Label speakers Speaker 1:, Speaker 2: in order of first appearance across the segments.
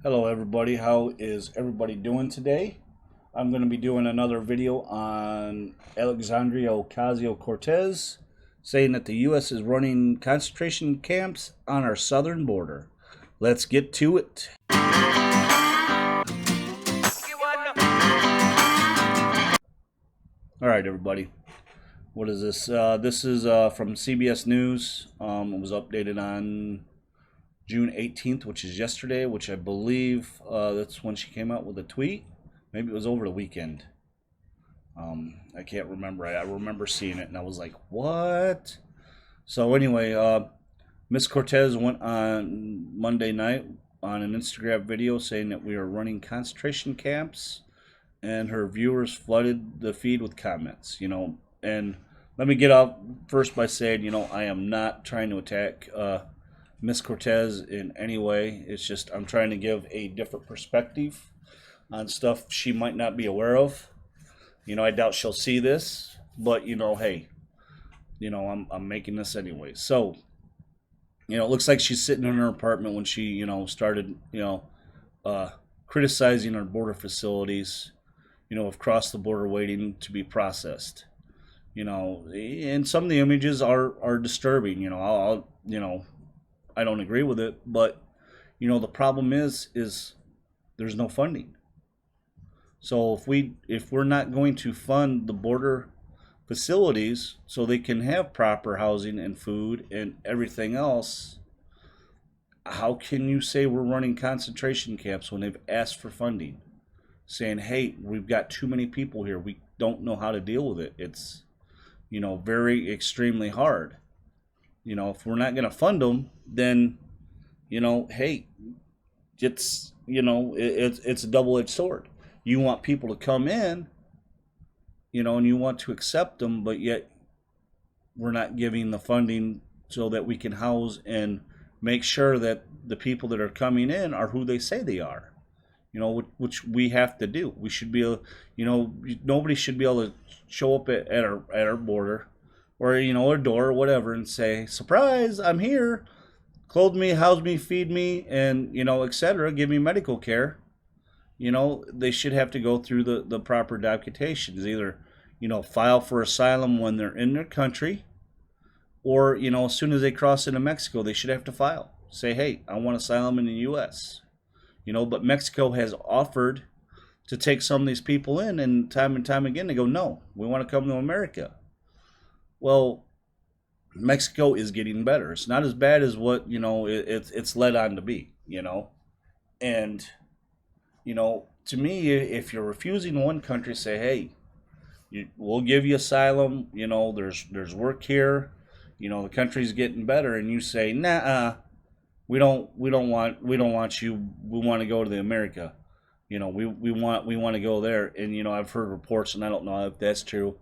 Speaker 1: Hello everybody, how is everybody doing today? I'm going to be doing another video on Alexandria Ocasio-Cortez saying that the U.S. is running concentration camps on our southern border. Let's get to it. All right, everybody. What is this? This is from CBS News. It was updated on June 18th, which is yesterday, which I believe that's when she came out with a tweet. Maybe it was over the weekend. I can't remember. I remember seeing it and I was like, what? So, anyway, Miss Cortez went on Monday night on an Instagram video saying that we are running concentration camps, and her viewers flooded the feed with comments, And let me get out first by saying, I am not trying to attack Miss Cortez in any way. It's just I'm trying to give a different perspective on stuff she might not be aware of. I doubt she'll see this, but hey, I'm making this anyway. So, it looks like she's sitting in her apartment when she, started, uh, criticizing our border facilities, across the border waiting to be processed. And some of the images are disturbing. I don't agree with it, but the problem is there's no funding. So if we're not going to fund the border facilities so they can have proper housing and food and everything else, how can you say we're running concentration camps when they've asked for funding? Saying, hey, we've got too many people here. We don't know how to deal with it. It's, very extremely hard. If we're not going to fund them, then, hey, it's a double-edged sword. You want people to come in, and you want to accept them, but yet we're not giving the funding so that we can house and make sure that the people that are coming in are who they say they are. Which we have to do. We should be, nobody should be able to show up at our border, or our door or whatever, and say, "Surprise, I'm here. Clothe me, house me, feed me, and etc. Give me medical care." They should have to go through the proper documentations. Either file for asylum when they're in their country, or as soon as they cross into Mexico, they should have to file. Say, "Hey, I want asylum in the U.S." But Mexico has offered to take some of these people in, and time again they go, "No, we want to come to America." Well, Mexico is getting better. It's not as bad as what it's led on to be. And to me, if you're refusing one country, say, "Hey, we'll give you asylum. There's work here. The country's getting better," and you say, "Nah, we don't want you. We want to go to the America. We want to go there." And I've heard reports, and I don't know if that's true,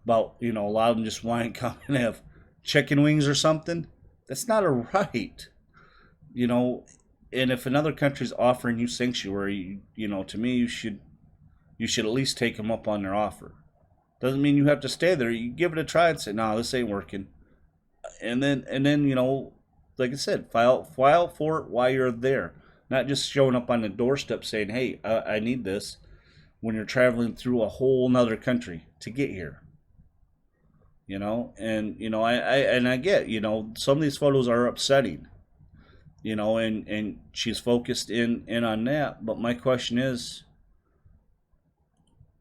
Speaker 1: about a lot of them just want to come and have chicken wings or something. That's not a right. you know and if another country's offering you sanctuary, to me, you should at least take them up on their offer. Doesn't mean you have to stay there. You give it a try and say, "No, this ain't working." And then like I said, file for it while you're there, not just showing up on the doorstep saying, "Hey, I need this," when you're traveling through a whole nother country to get here. And I get, some of these photos are upsetting, and she's focused in on that. But my question is,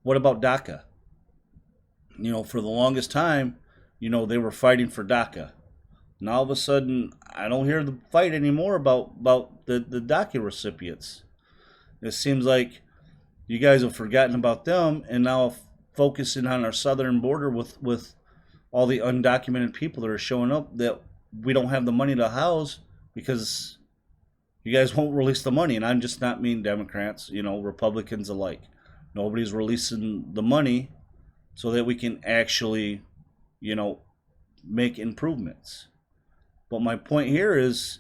Speaker 1: what about DACA? For the longest time, they were fighting for DACA. Now all of a sudden, I don't hear the fight anymore about the DACA recipients. It seems like you guys have forgotten about them, and now focusing on our southern border with all the undocumented people that are showing up that we don't have the money to house because you guys won't release the money. And I'm just not mean Democrats, Republicans alike. Nobody's releasing the money so that we can actually, you know, make improvements. But my point here is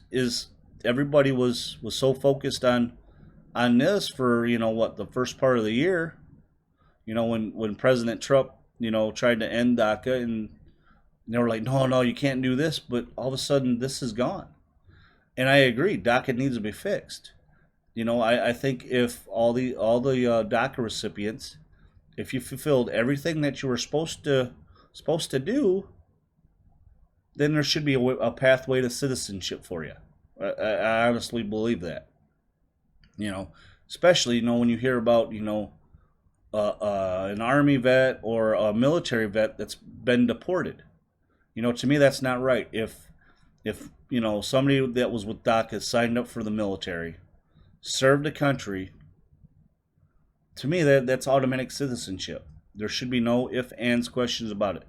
Speaker 1: everybody was so focused on this for what, the first part of the year, when President Trump tried to end DACA, and they were like, no, no, you can't do this. But all of a sudden, this is gone. And I agree, DACA needs to be fixed. I think if all the DACA recipients, if you fulfilled everything that you were supposed to do, then there should be a pathway to citizenship for you. I honestly believe that. You know, especially when you hear about an army vet or a military vet that's been deported. To me that's not right. If somebody that was with DACA signed up for the military, served the country, to me that's automatic citizenship. There should be no if, ands, questions about it.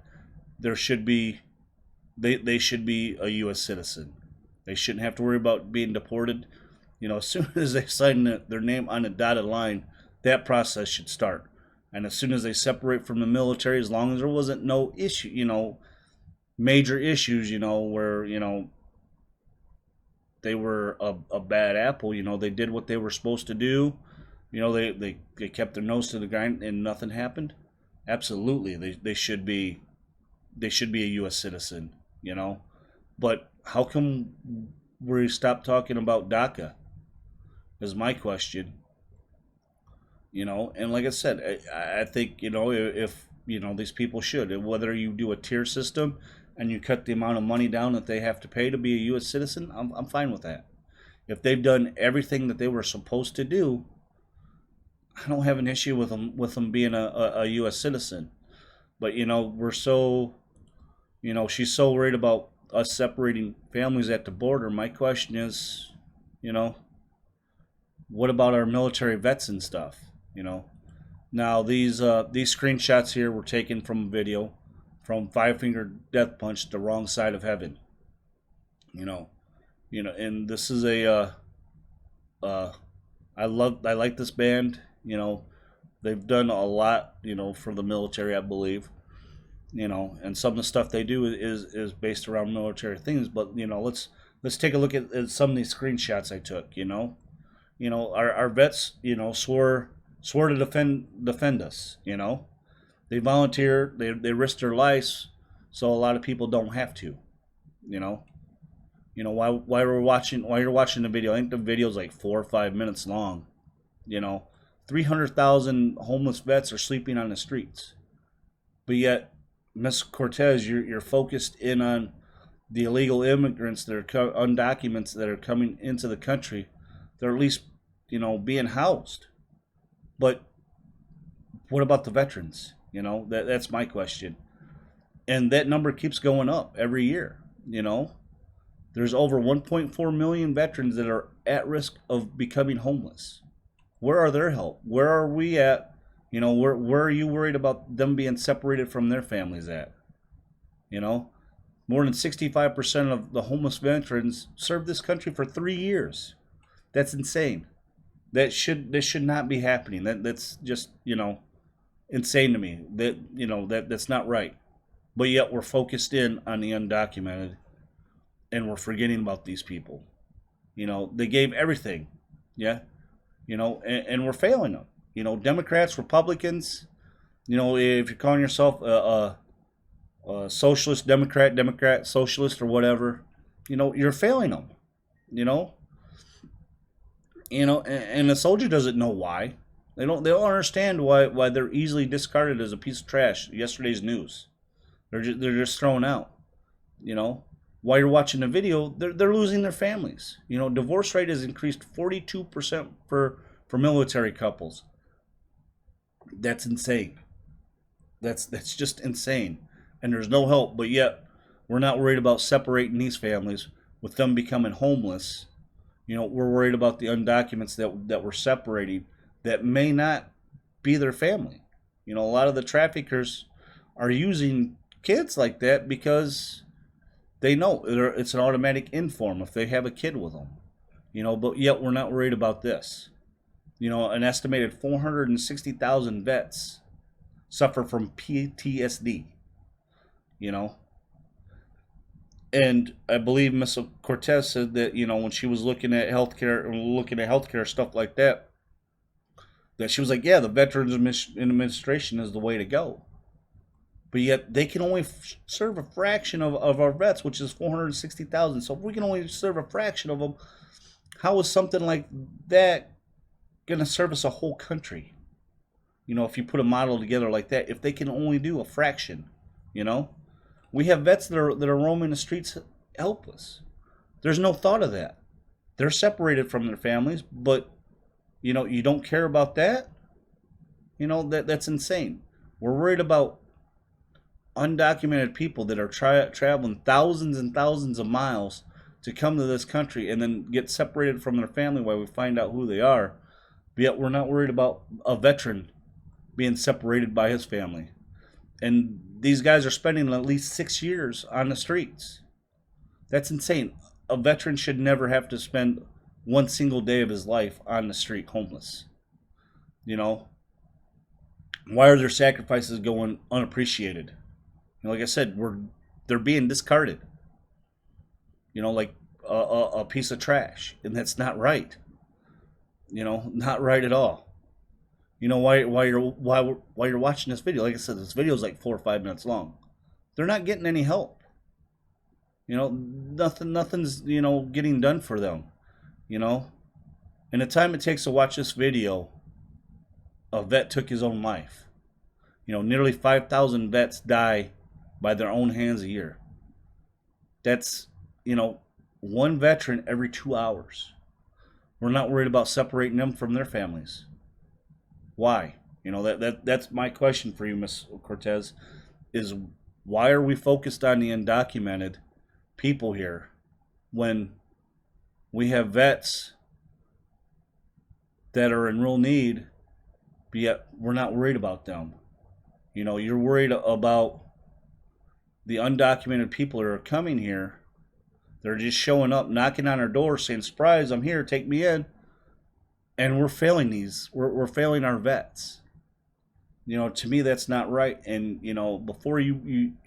Speaker 1: There should be they should be a U.S. citizen. They shouldn't have to worry about being deported. As soon as they sign their name on a dotted line, that process should start. And as soon as they separate from the military, as long as there wasn't no issue, major issues, where they were a bad apple. They did what they were supposed to do. They kept their nose to the grind and nothing happened. Absolutely, they should be a U.S. citizen. But how come we stopped talking about DACA? Is my question. And like I said, I think if these people should, whether you do a tier system and you cut the amount of money down that they have to pay to be a U.S. citizen, I'm fine with that. If they've done everything that they were supposed to do, I don't have an issue with them being a U.S. citizen. But we're so she's so worried about us separating families at the border. My question is, what about our military vets and stuff? Now these screenshots here were taken from a video from Five Finger Death Punch, The Wrong Side of Heaven. And this is I like this band. They've done a lot, for the military, I believe. And some of the stuff they do is based around military things. But let's take a look at some of these screenshots I took. Our vets, swore to defend us. They volunteer, they risk their lives, so a lot of people don't have to. While you're watching the video, I think the video is like 4 or 5 minutes long. 300,000 homeless vets are sleeping on the streets, but yet, Miss Cortez, you're focused in on the illegal immigrants that are undocumented that are coming into the country. They're at least being housed. But what about the veterans? That's my question. And that number keeps going up every year. There's over 1.4 million veterans that are at risk of becoming homeless. Where are their help? Where are we at? Where are you worried about them being separated from their families at? More than 65% of the homeless veterans served this country for 3 years. That's insane. This should not be happening. That's just insane to me. That's not right. But yet we're focused in on the undocumented, and we're forgetting about these people. They gave everything, yeah. And we're failing them. Democrats, Republicans. If you're calling yourself a socialist, Democrat, socialist, or whatever, you're failing them. And the soldier doesn't know why. They don't understand why they're easily discarded as a piece of trash. Yesterday's news. They're just thrown out. While you're watching the video, they're losing their families. Divorce rate has increased 42% for military couples. That's insane. That's just insane. And there's no help, but yet we're not worried about separating these families with them becoming homeless. We're worried about the undocumented that we're separating that may not be their family. A lot of the traffickers are using kids like that because they know it's an automatic inform if they have a kid with them. But yet we're not worried about this. An estimated 460,000 vets suffer from PTSD. And I believe Ms. Cortez said that, when she was looking at healthcare stuff like that, that she was like, yeah, the Veterans Administration is the way to go. But yet they can only serve a fraction of our vets, which is 460,000. So if we can only serve a fraction of them, how is something like that going to service a whole country. If you put a model together like that, if they can only do a fraction, you know, we have vets that are roaming the streets helpless. There's no thought of that. They're separated from their families, but you don't care about that. That's insane. We're worried about undocumented people that are traveling thousands and thousands of miles to come to this country and then get separated from their family while we find out who they are. But yet we're not worried about a veteran being separated by his family. And these guys are spending at least 6 years on the streets. That's insane. A veteran should never have to spend one single day of his life on the street homeless. Why are their sacrifices going unappreciated? Like I said, they're being discarded. Like a piece of trash, and that's not right. Not right at all. Why you're watching this video. Like I said, this video is like 4 or 5 minutes long. They're not getting any help. Nothing's getting done for them. In the time it takes to watch this video, a vet took his own life. Nearly 5,000 vets die by their own hands a year. That's, one veteran every 2 hours. We're not worried about separating them from their families. Why? That's my question for you, Miss Cortez, is why are we focused on the undocumented people here when we have vets that are in real need, but yet we're not worried about them? You're worried about the undocumented people that are coming here. They're just showing up, knocking on our door, saying, "Surprise, I'm here, take me in." And we're failing we're failing our vets. To me, that's not right. And, before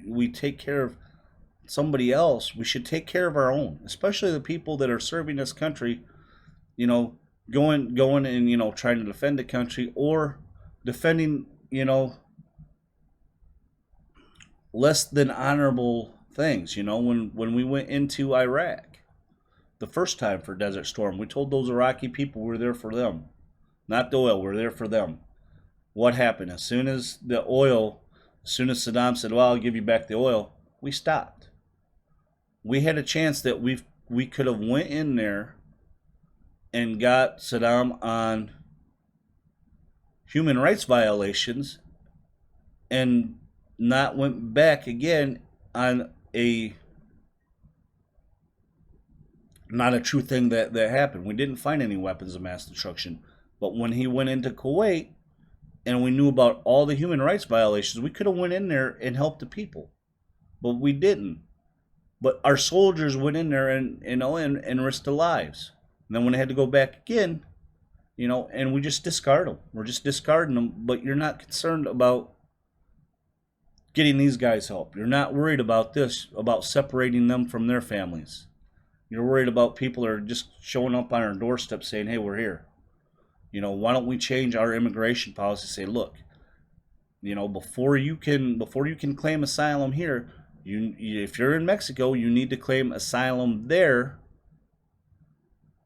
Speaker 1: we take care of somebody else, we should take care of our own, especially the people that are serving this country, going and, trying to defend the country or defending, less than honorable things. When we went into Iraq the first time for Desert Storm, we told those Iraqi people we're there for them, not the oil. We're there for them. What happened? As soon as Saddam said, "Well, I'll give you back the oil," we stopped. We had a chance that we could have went in there and got Saddam on human rights violations and not went back again on not a true thing that happened. We didn't find any weapons of mass destruction. But when he went into Kuwait and we knew about all the human rights violations, we could have went in there and helped the people. But we didn't. But our soldiers went in there and risked their lives. And then when they had to go back again, and we just discard them. We're just discarding them. But you're not concerned about getting these guys help. You're not worried about this, about separating them from their families. You're worried about people that are just showing up on our doorstep saying, "Hey, we're here." Why don't we change our immigration policy? Say, look, before you can claim asylum here, if you're in Mexico, you need to claim asylum there,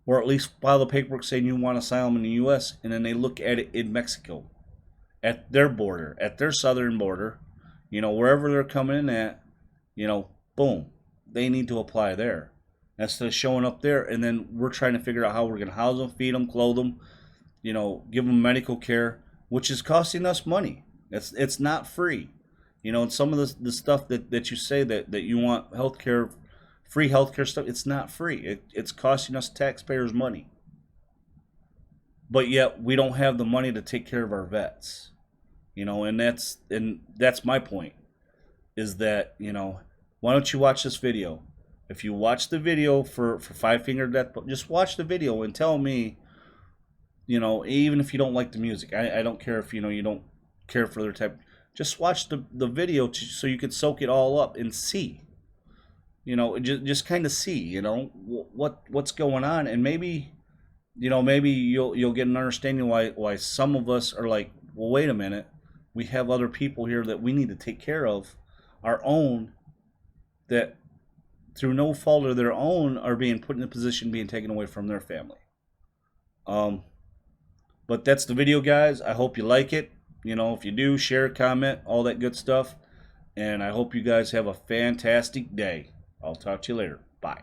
Speaker 1: or at least file the paperwork saying you want asylum in the U.S. And then they look at it in Mexico, at their border, at their southern border, wherever they're coming in at, boom, they need to apply there. Instead of showing up there, and then we're trying to figure out how we're going to house them, feed them, clothe them, give them medical care, which is costing us money. It's not free. And some of the stuff that you say that you want healthcare, free healthcare stuff, it's not free. It's costing us taxpayers money. But yet we don't have the money to take care of our vets. And that's my point, is that, why don't you watch this video? If you watch the video for Five Finger Death, just watch the video and tell me, even if you don't like the music, I don't care if, you don't care for their type. Just watch the video so you can soak it all up and see, just kind of see, what's going on. And maybe you'll get an understanding why some of us are like, well, wait a minute, we have other people here that we need to take care of, our own, that through no fault of their own are being put in a position being taken away from their family. But But that's the video, guys. I hope you like it. You know, if you do, share, comment, all that good stuff. And I hope you guys have a fantastic day. I'll talk to you later. Bye.